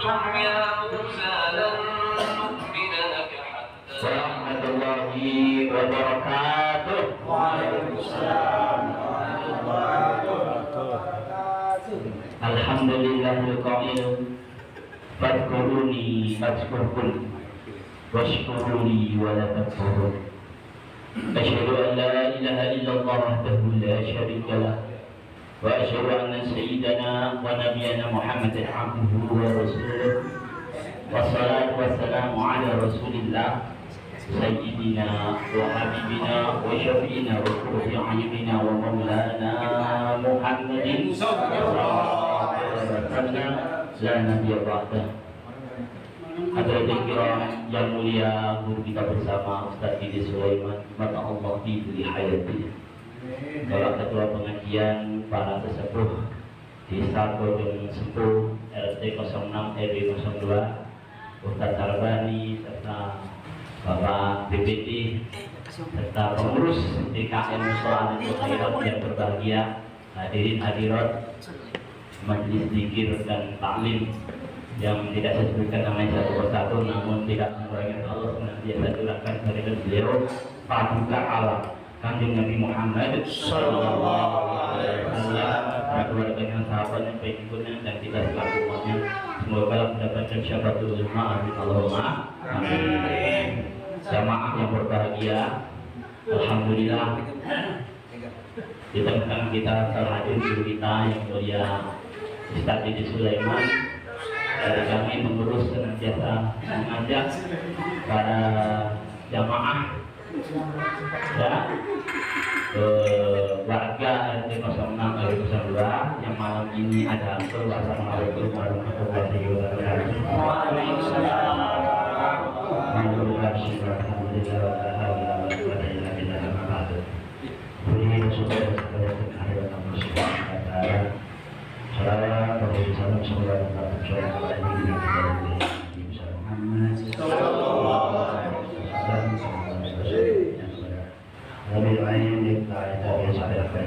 يا موسى لن نؤمن لك حتى ورحمة الله وبركاته. وعليكم السلام ورحمة الله وبركاته. Alhamdulillahil qail fadkuruni azkurkum washkuruni wa la takfurun. Asyhadu an la ilaha illallah wahdahu la syarika lah wa asyhadu anna sayyidana wa nabiyyana Muhammadan abduhu wa rasuluh. Wassalatu wassalamu ala rasulillah sayyidina wa habibina wa syafi'ina wa qurrati a'yunina wa maulana Muhammadin sallallahu alaihi wasallam la nabiyya ba'da. Hadirin kiram yang mulia, guru kita bersama Ustaz Didi Sulaiman, maka Allah diberi hayati. Para ketua pengajian, para sesepuh Desa Godong Sepuh RT 06 RW 02, Ustaz Sarbani serta Bapak BPT serta pengurus DKM Mushola Nurul Khairat yang berbahagia, hadirin hadirat majelis zikir dan taklim yang tidak saya sebutkan namanya satu persatu, namun tidak mengurangi Allah senantiasa curahkan kepada beliau paduka Allah Kanjeng Nabi Muhammad sallallahu alaihi wasallam, keluarganya, sahabatnya, pengikutnya dan kita selaku umatnya, semoga mendapatkan syafaatul uzma. Amin Allahumma amin. Jamaah yang berbahagia, alhamdulillah di tengah kita terhadir guru kita yang mulia Ustaz Didi Sulaiman. Dari kami mengurus senantiasa mengajak para jamaah ya, warga RT 06 RW 02 yang malam ini ada atur. Wassalamualaikum warahmatullahi wabarakatuh. Waalaikumsalam.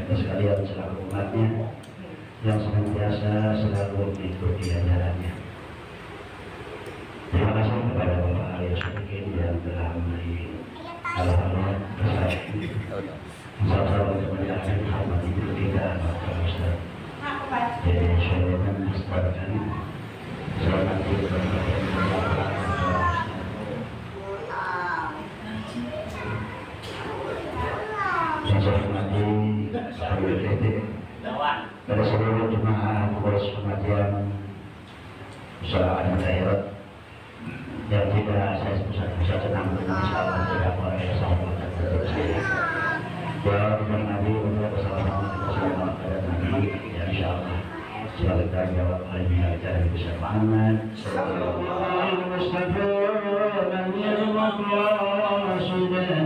Sekalian selaku umatnya yang senantiasa selalu mengikuti ajarannya. Terima kasih kepada Bapak Arya Sadikin yang telah memberi hal-hal besar. Sama-sama untuk menjalankan hal itu tidak Bapak Ustaz. Jadi Sulaiman Ustazkan selamat yang saya hormati Habib Titik pada seluruh jemaah pengurus pengajian Mushola Khairat yang tidak saya bisa senang dengan sahabat tidak oleh sahabat dan saya jawab dengan Nabi untuk bersama-sama pada Nabi ya insyaallah kita jawab hari acara besar Muhammad sallallahu alaihi wasallam Rasulullah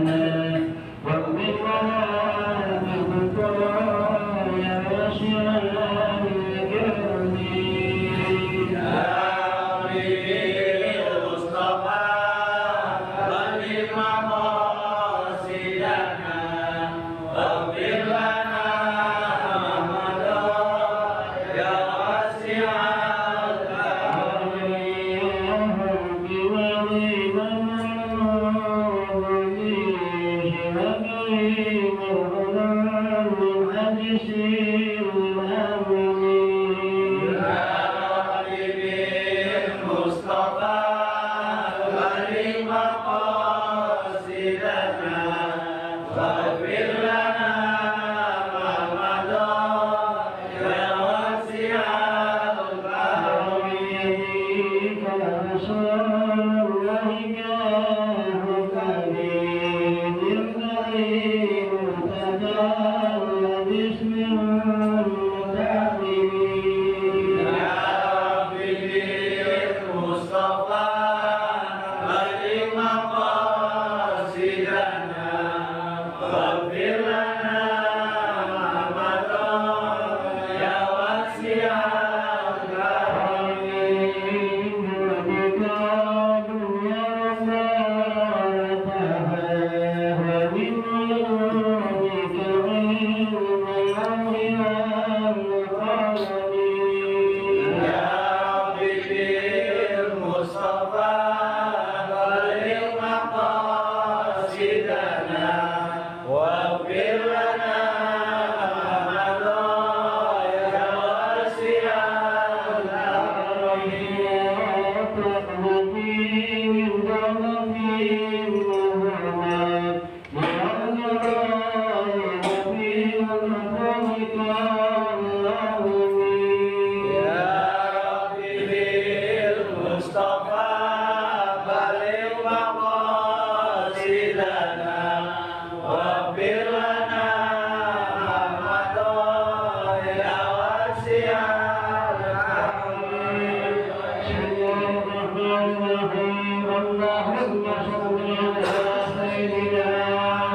اللهم صل على سيدنا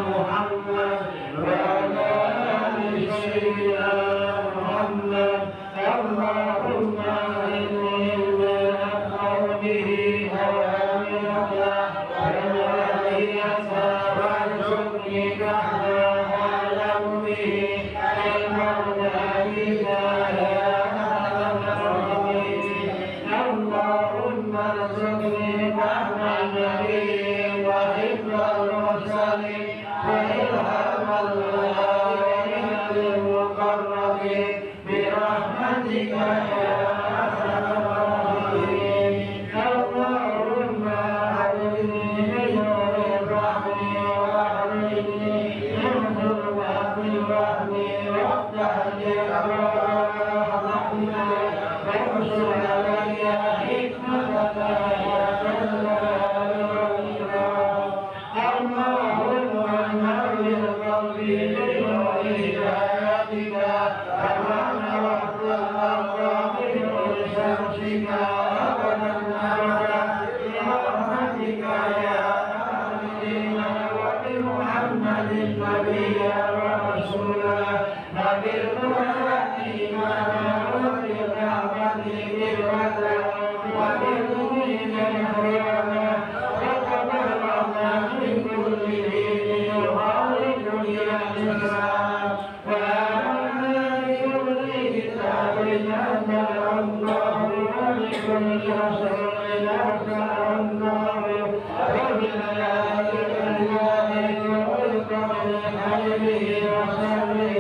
محمد وعلى آل سيدنا محمد اللهم إني ما أقر به هوامك ونواهيك وارزقني بعدها أعلم به علما ذلك يا أرحم الراحمين اللهم ارزقني فهم النبي وحفظ المرسلين وإلهام الغالين المقربين برحمتك يا أرحم الراحمين اللهم أعطني بنور الرحم وأعطني من ظلمات الوهم وافتح لي أبواب رحمتك وانشر علي حكمتك يا ذا الجلال والإكرام اللهم نور قلبي بنور هدايتك كما نورت الأرض بنور شمسك أبدا أبدا برحمتك يا آمين وبمحمد نبيا ورسولا وبالقرآن إماما وبالرحمة برة وبالمؤمنين حرما وتبرأنا من كل دين يخالف الإسلام وآمنا بكل كتاب أنزل الله وبكل رسول أرسل الله وبالآيات الله والقمر خيره وشره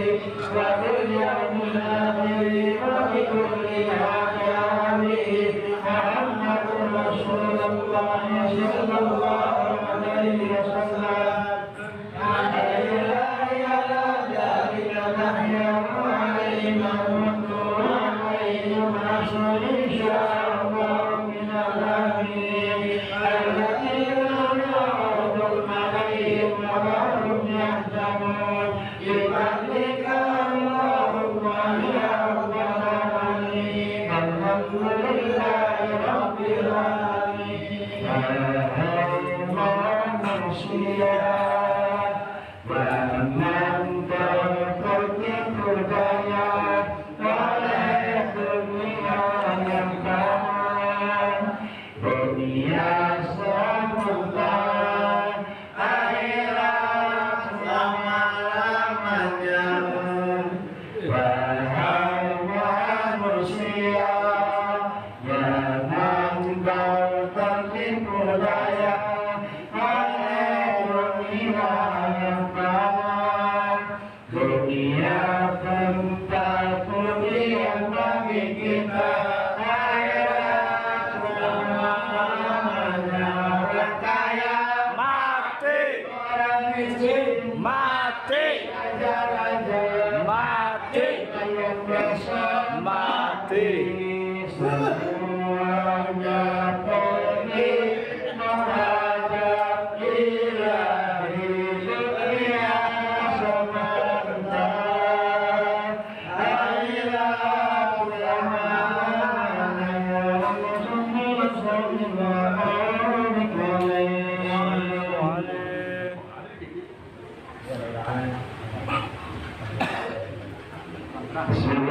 وباليوم الآخر وبكل أحكامه محمد رسول الله صلى الله عليه وسلم عليه على ذلك نحيا وعليه نموت وعليه نحشر إن شاء الله من الآخرين الذين نعرض عليهم وما هم يحزنون بفضلك اللهم يا رب العالمين الحمد لله رب العالمين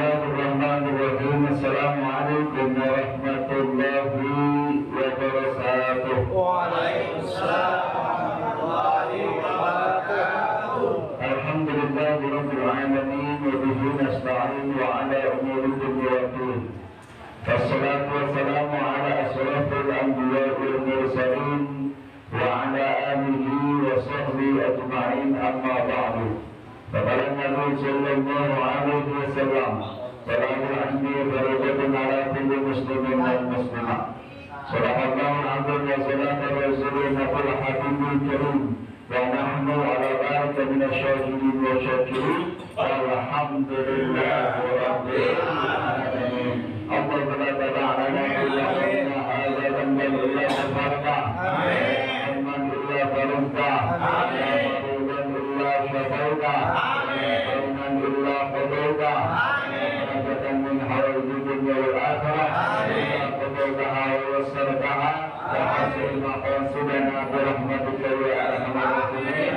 Bismillahirrahmanirrahim. Assalamualaikum warahmatullahi wabarakatuh. Waalaikumsalam warahmatullahi wabarakatuh. Alhamdulillahirabbil alamin wa bihi nasta'in wa ala umuri dunya waddin. Wassalatu wassalamu ala asyrafil anbiya'i wal mursalin wa ala alihi wa sahbihi ajma'in amma ba'du. فقال النبي صلى الله عليه وسلم صلاة الأنبياء فريضة على كل مسلم والمسلمة. صدق الله العظيم وصلاة الرسول نبي الحبيب الكريم ونحن على ذلك من الشاهدين والشاكرين والحمد لله رب العالمين. اللهم لا تدع لنا إلا هذا ذنبا إلا غفرته وهما إلا فرجته ومريضا إلا شفيته ومن إلا قضيته ونجة من حوائج الدنيا والآخرة إلا قضيتها ويسرتها وحسن مقاصدها maqasidana bi rahmatika ya arhamar rahimin.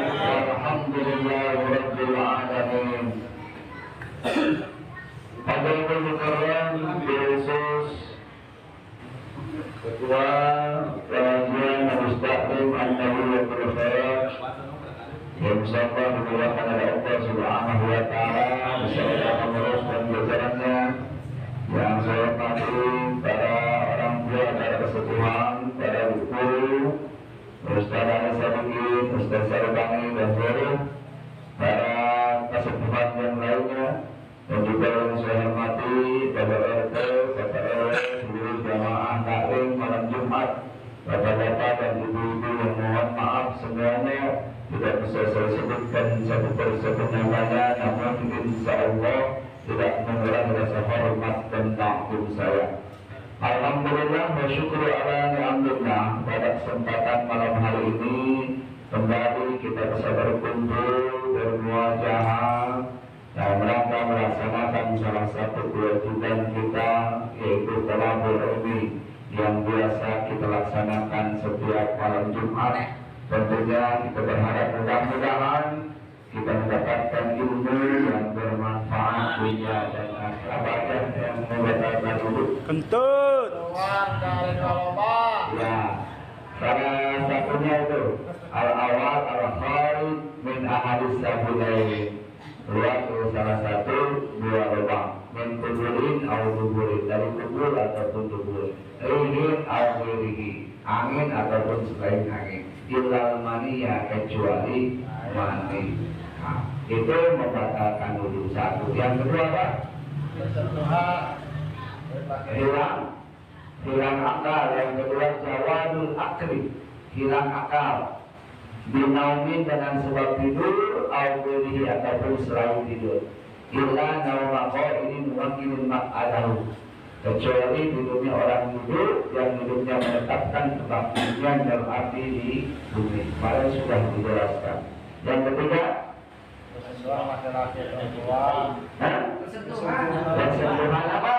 Walhamdulillahirabbil alamin. Hadirin mukarram, khusus Ketua Pengajian Mustaqim An-Nawawiyatul Khair yang bersama dimulakan oleh Allah Subhanahu wa Ta'ala beserta pengurus dan jajarannya. Yang saya hormati para orang tua, para kesepuhan, para guru, Ustaz Al-Sadiqin, Ustaz Sarbangi dan seluruh para kesepuhan yang lainnya, dan juga yang saya hormati Bapak RT, Bapak RW, seluruh jamaah taklim malam Jumat, bapak-bapak dan ibu-ibu yang mohon maaf semuanya tidak bisa saya sebutkan satu persatu namanya, namun insya Allah tidak mengurangi rasa hormat dan takdim saya. Alhamdulillah wa syukur ala ni'amillah, pada kesempatan malam hari ini kembali kita bisa berkumpul bermuajahah dalam rangka melaksanakan salah satu kewajiban kita, yaitu thalabul ilmi yang biasa kita laksanakan setiap malam Jumat. Tentunya kita berharap mudah-mudahan kita mendapatkan ilmu yang bermanfaat dunia dan akhirat. Yang membatalkan dulu Kentut. ya, salah satunya itu al-awal al-kharij min ahadis sabilain, keluar salah satu dua lubang, min kuburin au kuburin, dari kubur ataupun kubur, rihin au rihi, angin ataupun selain angin, ilal mania, kecuali mani. Nah, itu membatalkan dulu satu. Yang kedua apa? Hilang akal. Yang kedua jawadul akli, hilang akal. Binaumin dengan sebab tidur, aubirihi ataupun selain tidur. Illa naumako ini mewakilin mak'adahu, kecuali tidurnya orang duduk yang hidupnya menetapkan tempat tujuan dalam arti di bumi. Kemarin sudah dijelaskan. Yang ketiga, bersentuhan apa?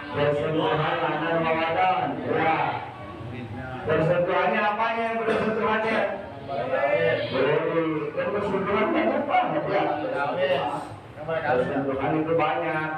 Bersentuhan lanal mawadan. Ya. Bersentuhannya apa yang bersentuhannya? Kan bersentuhan banyak banget ya. Bersentuhan itu banyak.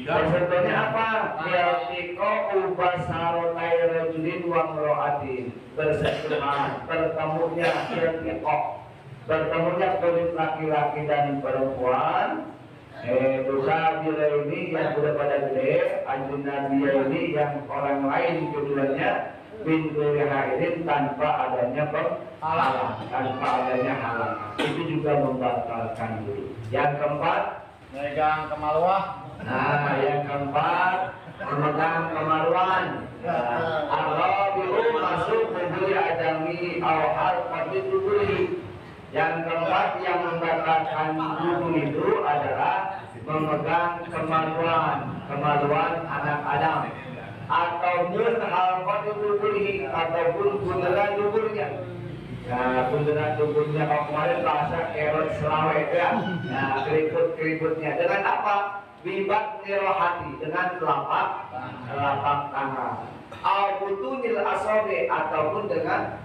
Bersentuhannya apa? Yaltiko ubasarotai rajulin wa mro'atin. Bersentuhan, bertemunya yaltiko, bertemunya kulit laki-laki dan perempuan. Dosa bila ini yang sudah pada gede, ajnabiyah ini yang orang lain keduanya, bin hairin tanpa adanya penghalang, tanpa adanya halang, itu juga membatalkan dulu. Yang keempat, Megang kemaluan. nah yang keempat memegang kemaluan. Ar-rabi'u masuk menjadi adami awal qadri tubuhi. Yang keempat yang membatalkan wudu itu adalah memegang kemaluan anak Adam, ataupun hal qadri tubuhi, ataupun bunderan tubuhnya. Nah, bunderan tubuhnya kalau kemarin bahasa kerot selawet ya. Nah, keriput-keriputnya dengan apa? Bibat nirohati, dengan telapak tangan. Al-butunil asobe, ataupun dengan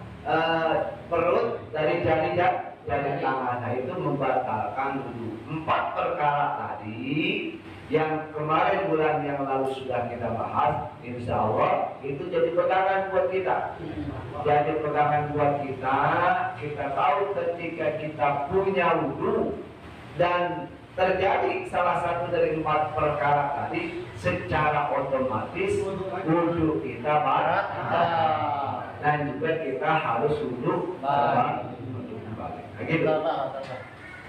perut dari jari tangan. Nah, itu membatalkan dulu. 4 perkara tadi yang kemarin bulan yang lalu sudah kita bahas, insya Allah itu jadi pegangan buat kita. Jadi pegangan buat kita. Kita tahu ketika kita punya wudu dan terjadi salah satu dari 4 perkara tadi, secara otomatis wudu kita batal. Dan juga kita harus wudu balik. Gitu.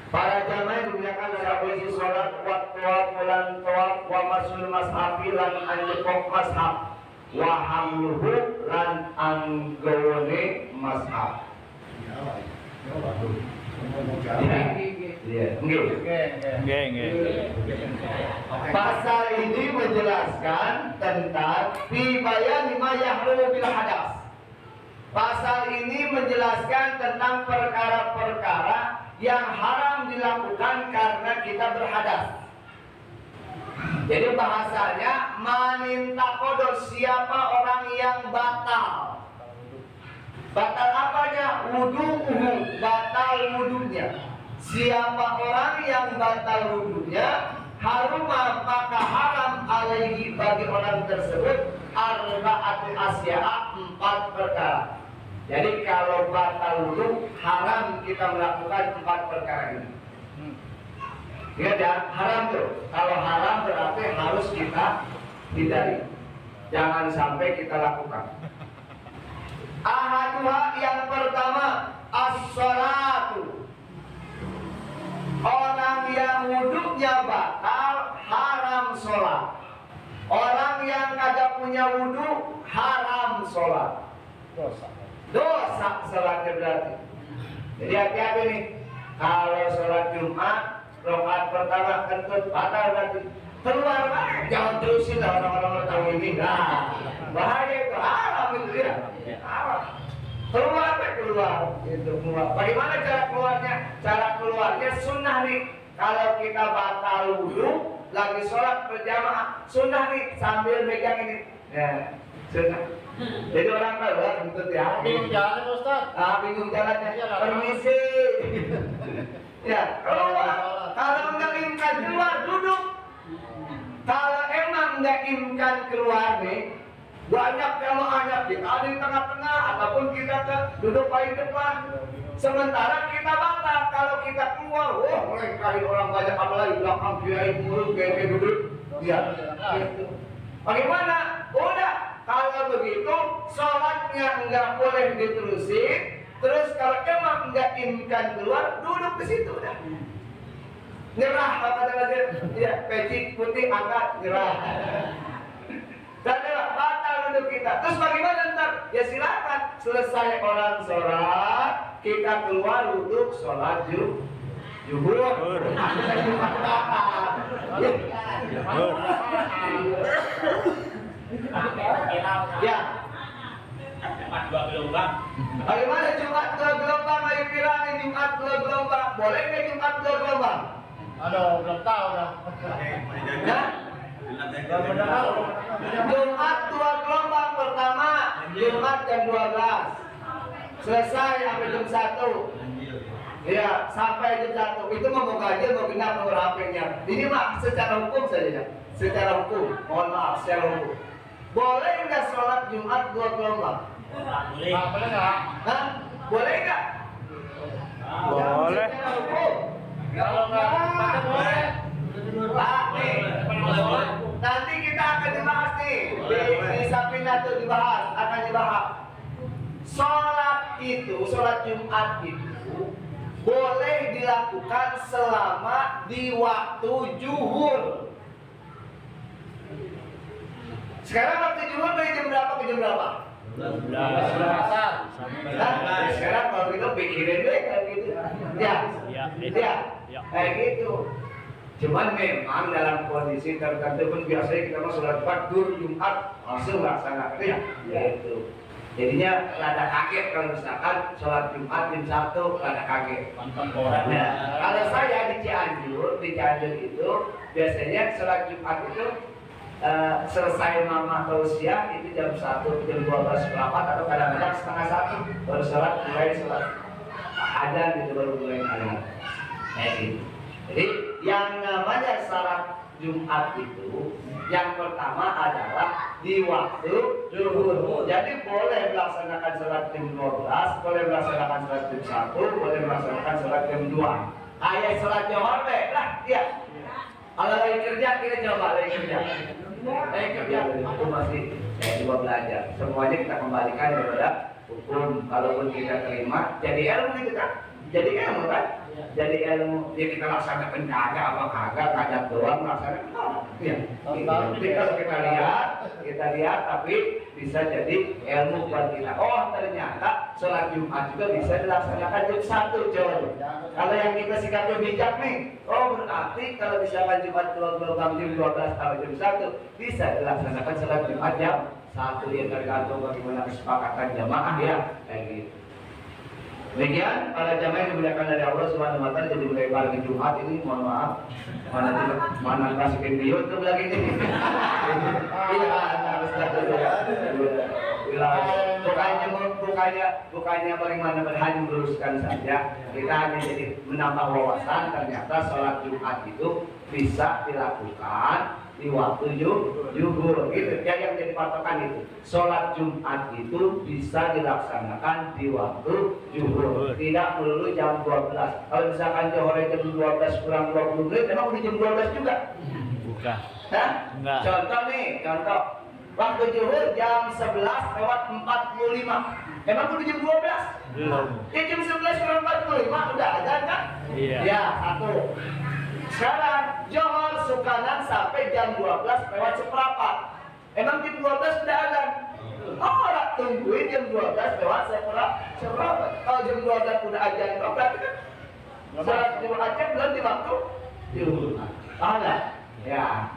Para jamaah digunakan dalam posisi sholat, waktu bulan tawaf, wa masul mashafi lan anjekok mashaf, wa hamluhu lan anggone mashaf. Pasal ini menjelaskan tentang bibayani ma yahrumu bil hadas. Pasal ini menjelaskan tentang perkara-perkara yang haram dilakukan karena kita berhadas. Jadi bahasanya manintakodo, siapa orang yang batal. Batal apanya? Wudu'uhu, batal wudunya. Siapa orang yang batal wudunya, haruma maka haram alaihi bagi orang tersebut arba'atu asya'a, 4 perkara. Jadi kalau batal wudu haram kita melakukan 4 perkara ini. Ingat ya, haram tuh. Kalau haram berarti harus kita hindari. Jangan sampai kita lakukan. Ahaduha, yang pertama, as-sholatu. Orang yang wudunya batal, haram sholat. Orang yang kagak punya wudu, haram sholat. Dosa sholatnya berarti. Jadi hati-hati nih. Kalau sholat Jumat, rakaat pertama kentut batal berarti. Keluar mana? Jangan terusin lah orang-orang tahu ini. Nah, bahaya itu, haram itu ya. Haram. Keluar. Itu keluar. Bagaimana cara keluarnya? Cara keluarnya sunnah nih. Kalau kita batal wudu, lagi sholat berjamaah, sunnah nih sambil megang ini. Ya, sunnah. Jadi orang keluar kentut ya. Bingung jalannya Ustaz. Bingung jalannya. Permisi. Ya, keluar. Kalau enggak imkan keluar, duduk. Kalau emang enggak imkan keluar nih, banyak jamaahnya, kita ada di tengah-tengah ataupun kita duduk paling depan. Sementara kita batal, kalau kita keluar, melengkahi orang banyak, apalagi belakang kiai mulut kayak duduk. Ya, gitu. Bagaimana? Udah, kalau begitu sholatnya enggak boleh diterusin. Terus kalau emang enggak imkan keluar, duduk di situ dah. Nyerah apa namanya? Ya, peci putih angkat, nyerah. Dan batal untuk kita. Terus bagaimana ntar? Ya silakan. Selesai orang sholat, kita keluar duduk sholat zuhur. Ya. Jumat 2 gelombang. Bagaimana Jumat 2 gelombang? Ayo kirani Jumat 2 gelombang. Boleh nggak Jumat 2 gelombang? Aduh, belum tahu dah. Ya? Jumat 2 gelombang pertama, Jumat jam 12. Selesai sampai jam 1. Ya, sampai jam 1. Itu mau ganjil, mau genap nomor HP-nya. Ini mah secara hukum saja. Secara hukum, mohon maaf, secara hukum. Boleh nggak sholat Jumat 2 gelombang? Boleh. Boleh nggak? Hah? Boleh nggak? Boleh. Secara hukum. Kalau nggak, boleh. Pak, nih, nanti kita akan dibahas nih di Sapinato akan dibahas. Sholat Jumat itu boleh dilakukan selama di waktu zuhur. Sekarang waktu zuhur dari jam berapa ke jam berapa? 12. Nah, sekarang kalau gitu pikirin deh kayak gitu. Ya, kayak gitu. Cuman memang dalam kondisi tertentu pun biasanya kita mau sholat Jumat Jumat langsung laksanakan ya. Gitu. Jadinya rada kaget kalau misalkan sholat Jumat jam 1 rada kaget. Nah, kalau saya di Cianjur itu biasanya sholat Jumat itu selesai mama tausiah itu jam 1, jam 12 melapat atau kadang-kadang setengah 1 baru mulai sholat adzan gitu, baru mulai adzan. Gitu. Jadi yang namanya salat Jumat itu yang pertama adalah di waktu zuhur. Jadi boleh melaksanakan salat jam 12, boleh melaksanakan salat jam 1, boleh melaksanakan salat jam 2. Ayat salat Johor lah, iya. Kalau lagi kerja kita coba lagi kerja. Aku masih juga belajar. Semuanya kita kembalikan kepada hukum. Kalaupun kita terima, jadi ilmu itu kan. Jadi ilmu kan. Jadi ilmu ya kita laksanakan kagak doang laksanakan. Ya. Jadi kalau kita lihat tapi bisa jadi ilmu buat kita. Oh ternyata sholat Jumat juga bisa dilaksanakan jam 1 Johor. Kalau yang kita sikapnya bijak nih, oh berarti kalau misalkan Jumat 2 gelombang jam 12 atau jam 1 bisa dilaksanakan sholat Jumat jam 1 ya, tergantung bagaimana kesepakatan jamaah ya kayak gitu. Demikian para jamaah yang dimuliakan dari Allah Subhanahu wa taala, jadi mulai pagi Jumat ini mohon maaf mana masukin di YouTube lagi ini. Iya, harus dulu ya. Bukannya bagaimana berhanya meluruskan saja, kita hanya jadi menambah wawasan. Ternyata sholat Jumat itu bisa dilakukan di waktu zuhur gitu ya, yang jadi patokan itu sholat Jumat itu bisa dilaksanakan di waktu zuhur, tidak melulu jam 12. Kalau misalkan zuhur jam 12 kurang 20 menit, memang udah jam 12 juga? Bukan. Hah? Enggak. Contoh waktu zuhur jam 11 lewat 45, memang udah jam 12? Belum. Ya jam 11 kurang 45 udah azan kan? Iya. Ya, satu. Sekarang Johor Sukanan sampai jam 12 lewat seperempat. Emang jam 12 sudah azan? Orang tungguin jam 12 lewat seperempat. Kalau jam 12 udah azan, berarti kan salat Jumat belum di waktu Jumat. Ada? Ya.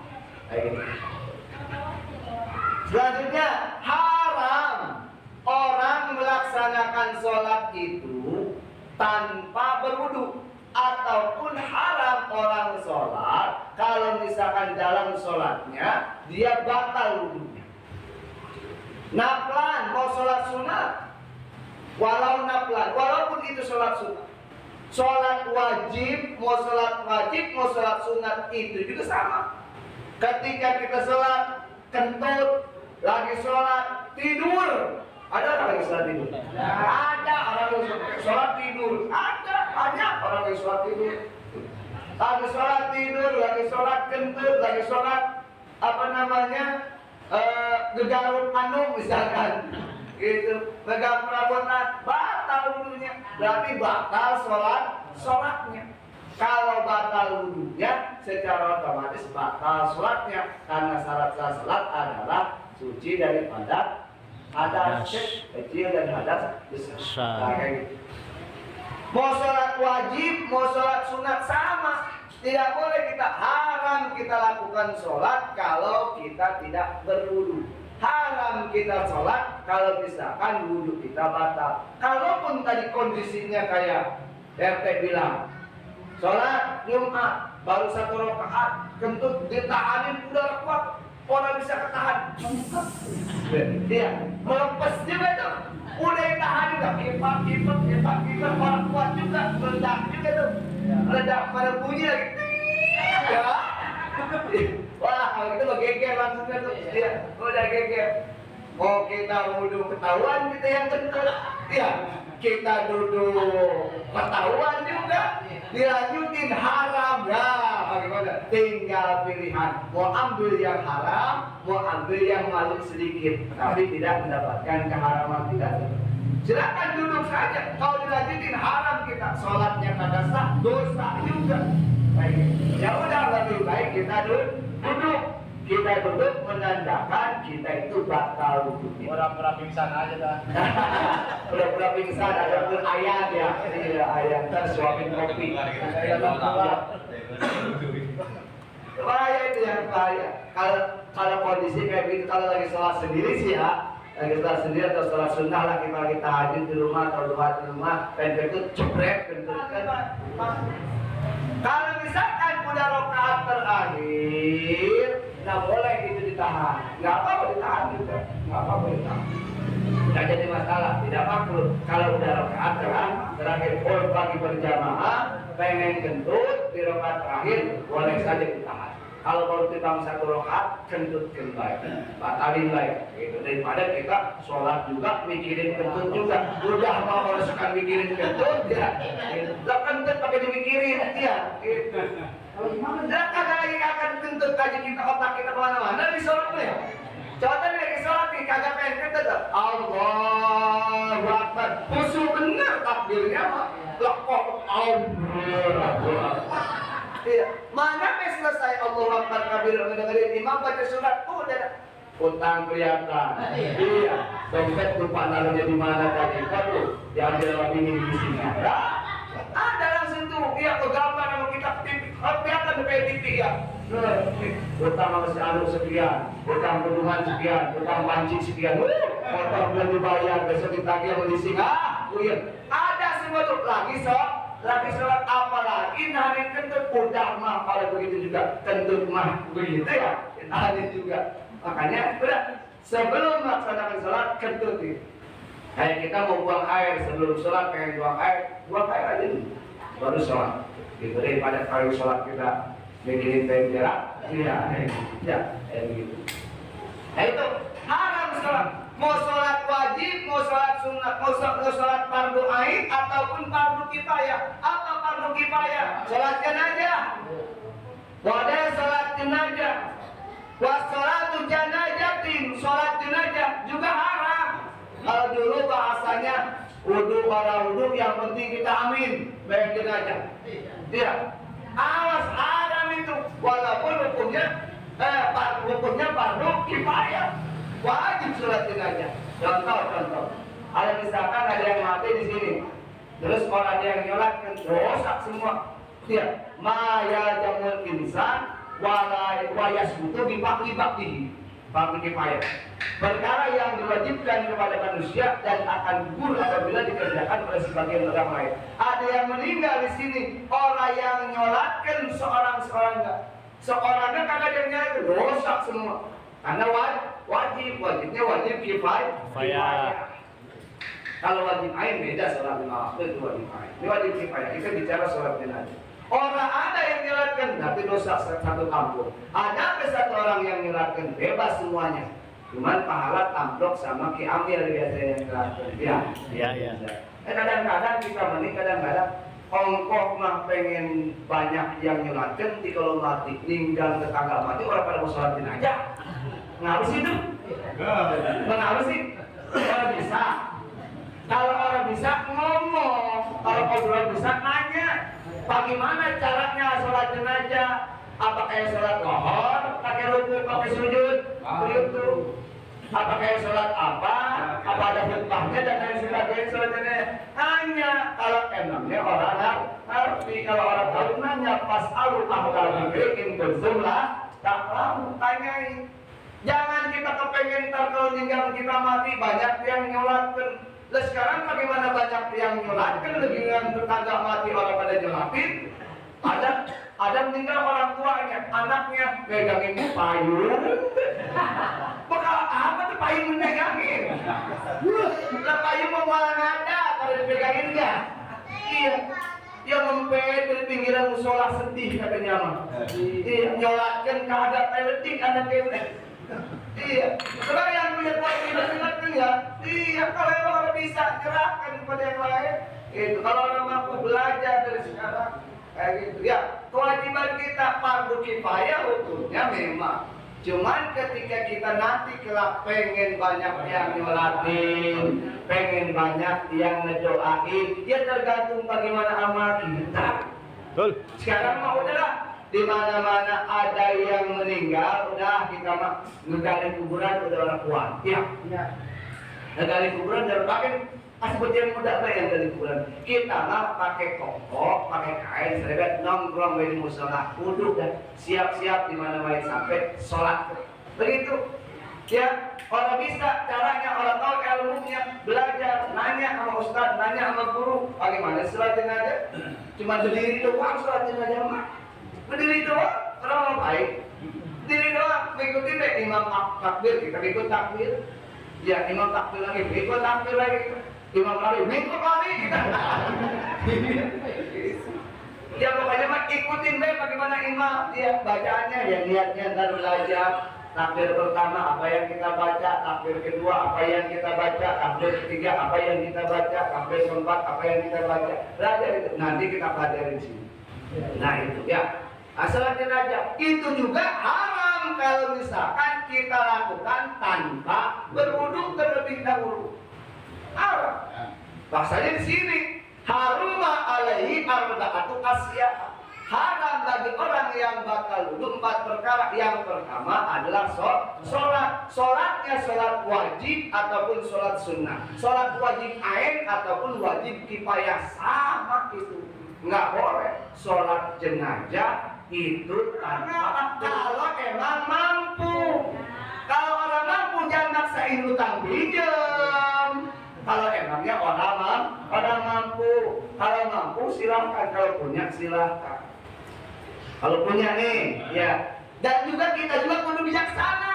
Kayak gitu. Selanjutnya, haram orang melaksanakan sholat itu tanpa berwudu. Ataupun haram orang sholat kalau misalkan dalam sholatnya dia batal wudunya. Naflan, mau sholat sunat, walaupun itu sholat sunat. Sholat wajib, mau sholat sunat itu juga sama. Ketika kita sholat kentut, lagi sholat tidur, ada orang yang sholat tidur? Ada orang yang sholat tidur. Ada banyak orang yang sholat tidur. Lagi sholat tidur, lagi sholat kentut, lagi sholat gegaruk anu misalkan, gitu. Pegang perabotan, batal wudunya. Berarti batal sholatnya. Kalau batal wudunya, secara otomatis batal sholatnya. Karena syarat-syarat sholat adalah suci daripada hadas kecil dan hadas besar. Mau sholat wajib, mau sholat sunat sama. Tidak boleh haram kita lakukan sholat kalau kita tidak berwudu. Haram kita sholat kalau misalkan wudu kita batal. Kalaupun tadi kondisinya kayak RT bilang, sholat Jumat baru 1 rakaat, kentut ditahanin udah kuat, orang bisa ketahan. Dia melepas juga tuh, udah ditahan juga, kipak, orang kuat juga, meledak juga tuh, meledak pada bunyi lagi. Ya, wah kalau gitu geger langsungnya tuh, dia udah geger. Mau kita wudu ketahuan kita yang kentut, ya kita duduk ketahuan juga, dilanjutin haram ya. Bagaimana? Tinggal pilihan, mau ambil yang haram, mau ambil yang malu sedikit, tapi tidak mendapatkan keharaman tidak. Silakan duduk saja. Kalau dilanjutin haram kita, sholatnya kagak sah, dosa juga. Baik, ya udah lebih baik kita duduk. Kita duduk menandakan kita itu batal wudhunya. Pura-pura pingsan aja dah. Pura-pura pingsan ada pun ayat ya. Iya ayat tersuapin kopi. Bahaya itu yang bahaya. Kalau kondisi kayak gitu, kalau lagi sholat sendiri sih ya, lagi sholat sendiri atau sholat sunnah lah, kita lagi tahajud di rumah atau duha di rumah, dan itu jebret kan. Kalau misalkan udah rakaat terakhir, nggak boleh itu ditahan. Nggak apa-apa ditahan juga, nggak apa-apa ditahan. Nggak jadi masalah, tidak makruh. Kalau udah rakaat terakhir, bagi berjamaah, pengen kentut di rakaat terakhir, boleh saja ditahan. Kalau baru timbang 1 rakaat, kentut kembali, batalin lagi. Gitu. Daripada kita sholat juga, mikirin kentut juga. Udah mau haruskan mikirin kentut, ya. Lah kentut pakai dimikirin, ya. Gitu. Dan kagak lagi akan kentut aja kita, otak kita kemana-mana di sholat ya. Contohnya lagi sholat nih, kagak pengen kentut. Allahu Akbar, khusyuk bener takbirnya mah. Lekok Allah. Iya, mana selesai Allahu Akbar kabir mendengarin imam baca surat, udah utang kelihatan. Iya, dompet lupa naruhnya di mana tadi, tuh diambil lagi di sini. Ada langsung tuh, iya kegambar sama kita TV, kelihatan di TV ya. Utang sama si anu sekian, utang kedungan sekian, utang pancing sekian, motor belum dibayar, besok ditagih sama leasing. Iya, ada semua tuh lagi sholat apalagi nahan kentut udah mah kalau begitu juga kentut mah begitu ya nahan juga. Makanya udah sebelum melaksanakan sholat kentut itu. Kayak kita mau buang air sebelum sholat, pengen buang air aja dulu baru sholat. Gitu daripada kalau sholat kita bikinin penjara, ya gitu. Nah itu haram sholat. Mau sholat wajib, mau sholat sunat, mau sholat fardu ain ataupun fardu kifayah. Apa fardu kifayah? Sholat jenazah. Wadah sholat jenazah. Washolatu janazatin, sholat jenazah juga haram. Kalau dulu bahasanya wudu para wudu yang penting kita amin baik jenazah. Tidak. Awas haram itu. Walaupun hukumnya fardu kifayah. Wajib sholat jenazah. Contoh. Ada misalkan ada yang mati di sini, terus orang yang nyolatkan dosa semua. Dia maya jamul insan wayas butuh dibakti kifayah. Perkara yang diwajibkan kepada manusia dan akan gugur apabila dikerjakan oleh sebagian orang lain. Ada yang meninggal di sini, orang yang nyolatkan seorangnya kagak dia nyolatkan dosa semua. Karena wajibnya wajib kifayah. Kalau wajib ain beda sholat lima waktu itu wajib ain. Ini wajib kifayah. Kita bicara sholat jenazah. Orang ada yang nyolatkan tapi dosa satu kampung. Ada satu orang yang nyolatkan bebas semuanya. Cuman pahala tamplok sama Ki Amir biasanya yang nyolatkan. Ya. Kadang-kadang kita kadang-kadang ongkoh mah pengen banyak yang nyolatkan. Kalau mati ninggal tetangga mati orang pada mau sholat jenazah. Ngaruh sih itu? Ngaruh sih? Kalau orang bisa ngomong, kalau orang bisa nanya, bagaimana caranya sholat jenazah? Apa kayak sholat lohor, pakai rukuk, pakai sujud, begitu? Apa kayak sholat apa ada khutbahnya dan lain sebagainya sholat jenazah? Hanya kalau emangnya orang ngerti, kalau orang tahu nanya pas ahla dzikri berjumlah tak tahu tanyain. Jangan kita kepengen kalau tinggal kita mati banyak yang nyolatkan. Lah sekarang bagaimana banyak yang nyolatkan lebih dengan tetangga mati orang pada nyolatin. Ada meninggal orang tuanya, anaknya megangin payung. Bakal apa tuh payung megangin? Lah payung mau malah ada kalau dipegangin enggak? Iya. Dia mempet dari pinggiran musola sedih katanya mah. Iya, nyolatkan kagak peletik anaknya. Iya, sekarang yang punya kewajiban ya. Iya, kalau orang bisa gerahkan kepada yang lain. Itu kalau orang mampu belajar dari sekarang kayak gitu ya. Kewajiban kita fardu kifayah hukumnya memang. Cuman ketika kita nanti kelak pengen banyak yang nyolatin, pengen banyak yang ngedoain, ya tergantung bagaimana amal kita. Betul. Sekarang mah udahlah. Di mana-mana ada yang meninggal, udah kita mah ngegali kuburan udah orang kuat. Ya. Ngegali kuburan dan pakai asbut yang muda yang gali kuburan. Kita mah pakai koko, pakai kain, serebet nongkrong di musola, duduk dan siap-siap di mana-mana sampai sholat. Begitu. Ya, orang bisa caranya, orang tahu ilmunya, belajar, nanya sama ustaz, nanya sama guru, bagaimana sholat jenazah? Cuma berdiri doang sholat jenazah mah. Berdiri doang, orang baik. Berdiri doang, mengikuti deh imam takbir, kita ikut takbir. Ya, imam takbir lagi, ikut takbir lagi. Imam lari, ikut lari kita. Ya pokoknya mah ikutin deh bagaimana imam dia bacaannya, ya niatnya ntar belajar. Takbir pertama apa yang kita baca, takbir kedua apa yang kita baca, takbir ketiga apa yang kita baca, takbir keempat apa yang kita baca. Belajar itu, nanti kita pelajarin di sini. Nah itu ya. Sholat jenazah itu juga haram kalau misalkan kita lakukan tanpa berwudu terlebih dahulu. Haram. Bahasanya di sini haruma alaihi arba'atu asya. Haram bagi orang yang bakal wudu 4 perkara. Yang pertama adalah sholat. Sholatnya sholat wajib ataupun sholat sunnah. Sholat wajib ain ataupun wajib kifayah sama itu. Nggak boleh sholat jenazah itu tanpa kalau emang mampu. Kalau orang mampu jangan maksain utang pinjam. Kalau emangnya orang mampu Kalau mampu silahkan, kalau punya silahkan. Kalau punya nih, ya. Dan juga kita juga kudu bijaksana.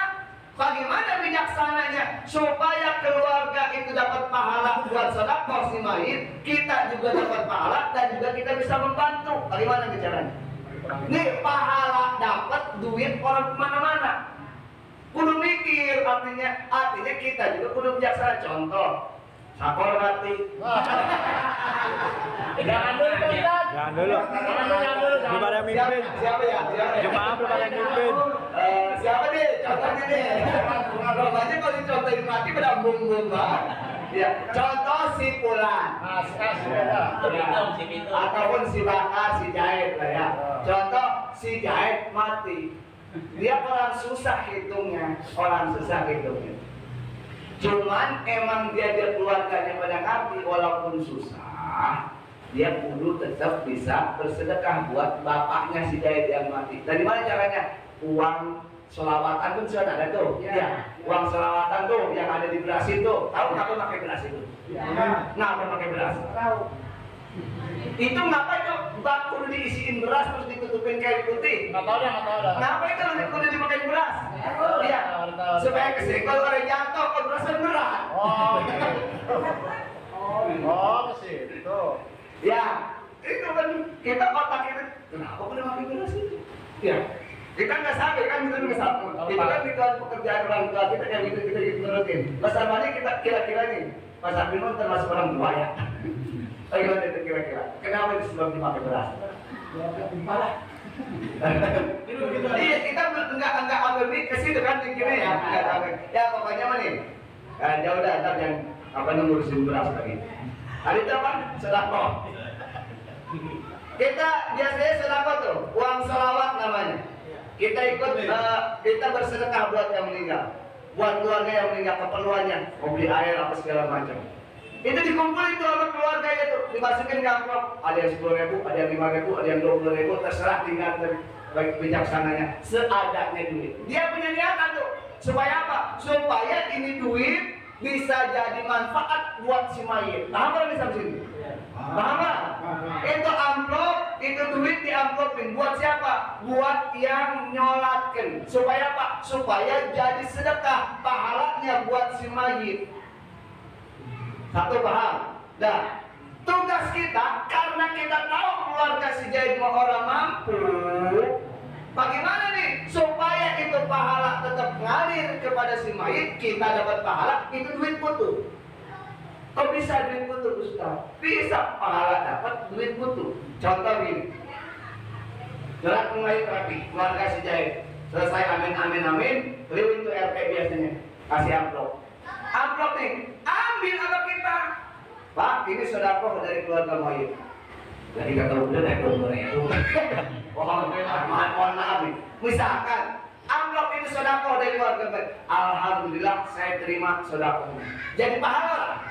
Bagaimana bijaksananya supaya keluarga itu dapat pahala buat sedekah si mayit, kita juga dapat pahala dan juga kita bisa membantu. Bagaimana caranya? Nih pahala dapat, duit orang kemana-mana. Kudu mikir, artinya kita juga kudu bijaksana. Contoh, sakor hati. Jangan dulu, Ustaz. Jangan dulu. Jangan dulu. Belum ada yang mimpin. Siapa ya? Jemaah belum ada yang mimpin. Siapa nih? Contohnya nih. Namanya kalau dicontohin mati pada bung-bung banget. Ya, contoh si Pulan. Ataupun si Bakar, si Jahit lah ya. Contoh si Jahit mati. Dia orang susah hitungnya, Cuman emang dia keluarganya pada ngerti walaupun susah, dia kudu tetap bisa bersedekah buat bapaknya si Jahit yang mati. Dari mana caranya? Uang selawatan pun sudah ada tuh, ya. Uang selawatan tuh yang ada di beras itu. Tahu kenapa pakai beras itu? Kenapa pakai beras? Tahu. Itu ngapain tuh? Bak kudu diisiin beras terus ditutupin kayak putih. Nggak tahu dah. Kenapa itu kudu dipakai beras? Iya. Supaya kesenggol orang jatuh, kalau beras kan berat. Oh, ke situ. Ya, itu kan kita otak kita. Kenapa kudu pakai beras itu? Ya. Kita nggak sampai kan itu nggak sampai. Itu kan pekerjaan orang tua kita yang kita nurutin. Mas Armani kita kira-kira nih, Mas Armani termasuk orang tua ya. Bagaimana itu kira-kira? Kenapa itu sebab dipakai beras? Iya, kita enggak ambil ke situ kan pikirnya ya. Ya pokoknya mana nih? Ya udah, ntar yang ngurusin beras lagi. Hari itu apa? Sedekah. Kita biasanya sedekah tuh, uang selawat namanya. Kita ikut, kita bersedekah buat yang meninggal, buat keluarga yang meninggal, keperluannya, mau beli air apa segala macam. Itu dikumpulin tuh sama keluarganya tuh, dimasukin ke amplop. Ada yang 10.000, ada yang 5.000, ada yang 20.000, terserah tinggal dari bijaksananya. Seadanya duit. Dia punya niatan tuh, supaya apa? Supaya ini duit bisa jadi manfaat buat si mayit. Paham kan bisa sini? Paham kan? Itu amplop, itu duit diamplopin. Buat siapa? Buat yang nyolatkan. Supaya apa? Supaya jadi sedekah. Pahalanya buat si mayit. Satu paham? Nah, tugas kita karena kita tahu keluarga si Jahit orang mampu. Bagaimana nih supaya itu pahala tetap ngalir kepada si mayit, kita dapat pahala, itu duit putu. Kok bisa duit putu, Ustaz? Bisa pahala dapat duit putu. Contoh gini, gerak mayit rapi, keluarga si Jahit selesai amin, keliling tuh RT biasanya kasih amplop. Amplop nih, ambil apa kita? Pak, ini sedekah dari keluarga mayit. Jadi kata udah naik itu. Mohon maaf nih. Misalkan amplop itu sedekah dari keluarga mayit. Alhamdulillah saya terima sedekahnya. Jadi pahala.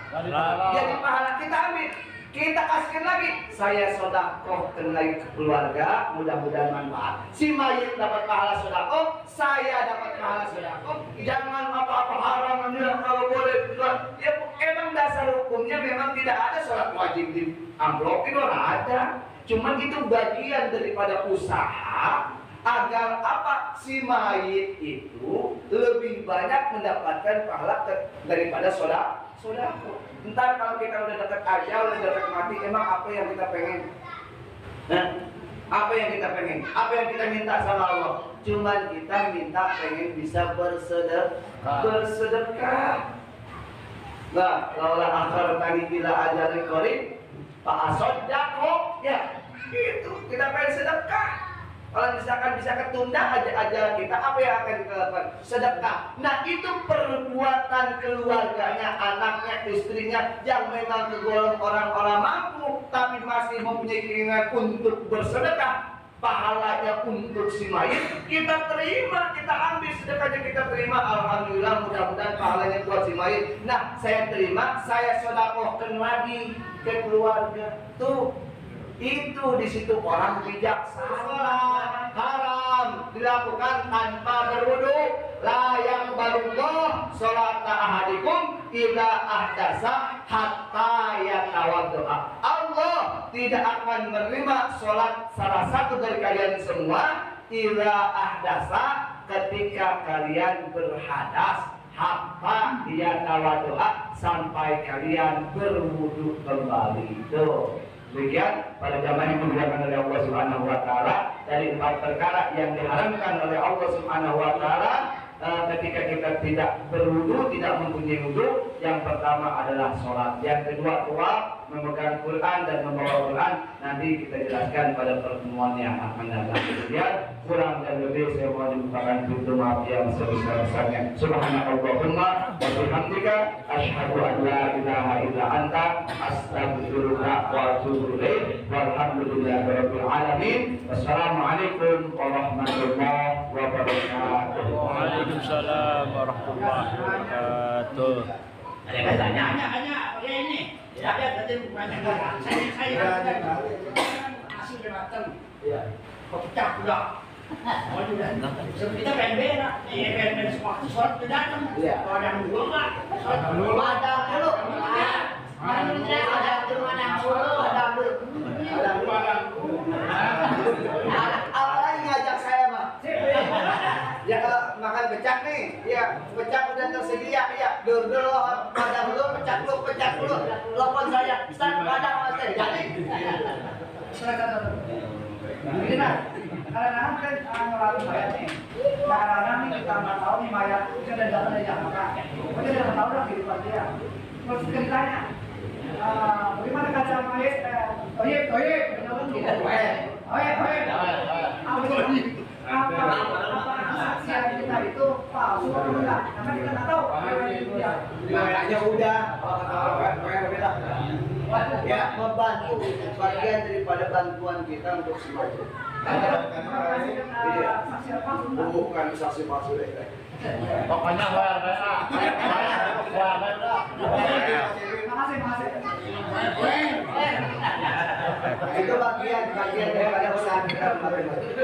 Jadi pahala kita ambil. Kita kasihkan lagi. Saya sedekahkan lagi ke keluarga, mudah-mudahan manfaat. Si mayit dapat pahala sedekah, saya dapat pahala sedekah. Jangan apa-apa haram kalau boleh. Ya emang dasar hukumnya memang tidak ada sholat wajib di amplop itu ada. Cuman itu bagian daripada usaha agar apa? Si mayit itu lebih banyak mendapatkan pahala daripada sedekah. Ntar kalau kita udah dekat ajal, udah dekat mati, emang apa yang kita pengen? Nah, apa yang kita pengen? Apa yang kita minta sama Allah? Cuman kita minta pengen bisa bersedekah. Nah, laulah akhir tadi bila ajalin qarib, Pak Asodako, ya, itu kita pengen sedekah. Kalau misalkan bisa ketunda aja kita, apa yang akan kita lakukan? Sedekah. Nah itu perbuatan keluarganya, anaknya, istrinya yang memang tergolong orang-orang mampu, tapi masih mempunyai keinginan untuk bersedekah. Pahalanya untuk si mayit, kita terima, kita ambil sedekahnya, kita terima. Alhamdulillah, mudah-mudahan pahalanya buat si mayit. Nah saya terima, saya sedekahkan lagi ke keluarga. Tuh. Itu di situ orang bijaksana. Haram dilakukan tanpa berwudu. La yaqbalullah sholata ahadikum idza ahdasa hatta yatawaddoa. tidak akan menerima sholat salah satu dari kalian semua ila ahdasa, ketika kalian berhadas, hatta dia tawadu'a, sampai kalian berwudu kembali. Tuh. Demikian pada zaman yang dimuliakan oleh Allah Subhanahu wa taala, dari 4 perkara yang diharamkan oleh Allah Subhanahu wa taala ketika kita tidak berwudu, tidak mempunyai wudu. Yang pertama adalah sholat, yang kedua tawaf, memegang Quran dan membawa Quran. Nanti kita jelaskan pada pertemuan yang akan datang. Kemudian kurang dan lebih saya mohon dibukakan pintu maaf yang sebesar-besarnya. Subhanallahumma wa bihamdika asyhadu an la ilaha illa anta astaghfiruka wa atubu ilaik. Walhamdulillahirabbil alamin. Wassalamualaikum warahmatullahi wabarakatuh. Waalaikumsalam warahmatullahi wabarakatuh. Ada yang bertanya? Hanya ini. Ya, ada tadi banyak orang. Saya masih datang. Iya. Pecah pula. Oh, sudah. Kita pengen pengen waktu sholat sudah datang. Iya. Kalau ada dua Pak. Padang dulu. Padang dulu. Awalnya ngajak saya, Pak. Ya kalau makan pecak nih, ya pecak udah tersedia, ya dulu padang dulu, pecak dulu, telepon saya, start padang mas saya, jadi. Ini nah, kadang-kadang kan ngelatih mayat nih. Kadang-kadang nih kita nggak tahu nih mayat sudah datang dari Jakarta. Kita nggak tahu lah kehidupan dia. Terus ceritanya, bagaimana kaca mayat? Toyib, apa kesaksian kita itu palsu atau enggak? Karena kita nggak tahu. Makanya udah, ya membantu bagian daripada bantuan kita untuk semaju. Bukan saksi palsu deh. Pokoknya Makasih. Itu bagian daripada usaha kita.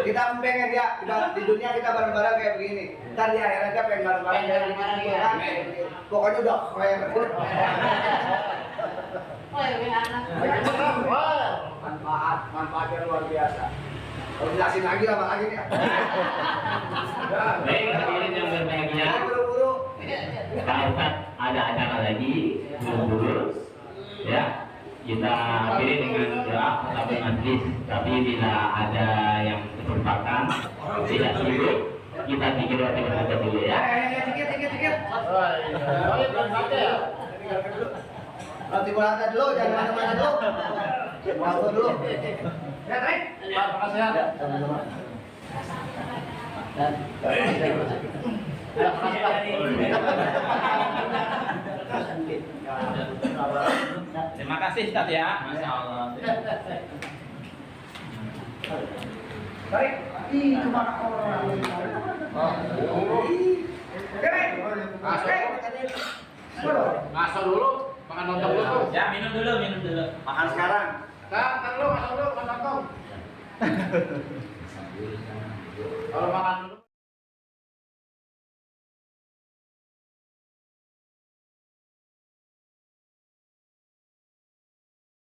Kita pengen ya di dunia kita bareng-bareng kayak begini. Ntar di akhirat kita pengen bareng-bareng kayak begini. Pokoknya udah keren. Manfaatnya luar biasa. Kalau jelasin lagi lama lagi nih. Baik, hadirin yang berbahagia, Buru-buru. Pak Ustadz ada acara lagi, buru-buru, ya. Kita akhiri dengan doa atau majlis. Tapi bila ada yang kesempatan, tidak sibuk, kita pikir waktu berada dulu ya. Dikit. Nanti berada dulu, jangan mana-mana dulu. Waktu dulu. Ya, Trek. Makasih ya. Terima kasih Ustaz ya. Masya Allah. Tarik. Ih, kemana orang? Ngaso dulu, makan lontong dulu. Ya, minum dulu. Makan sekarang. Makan dulu, makan lontong. Kalau makan dulu.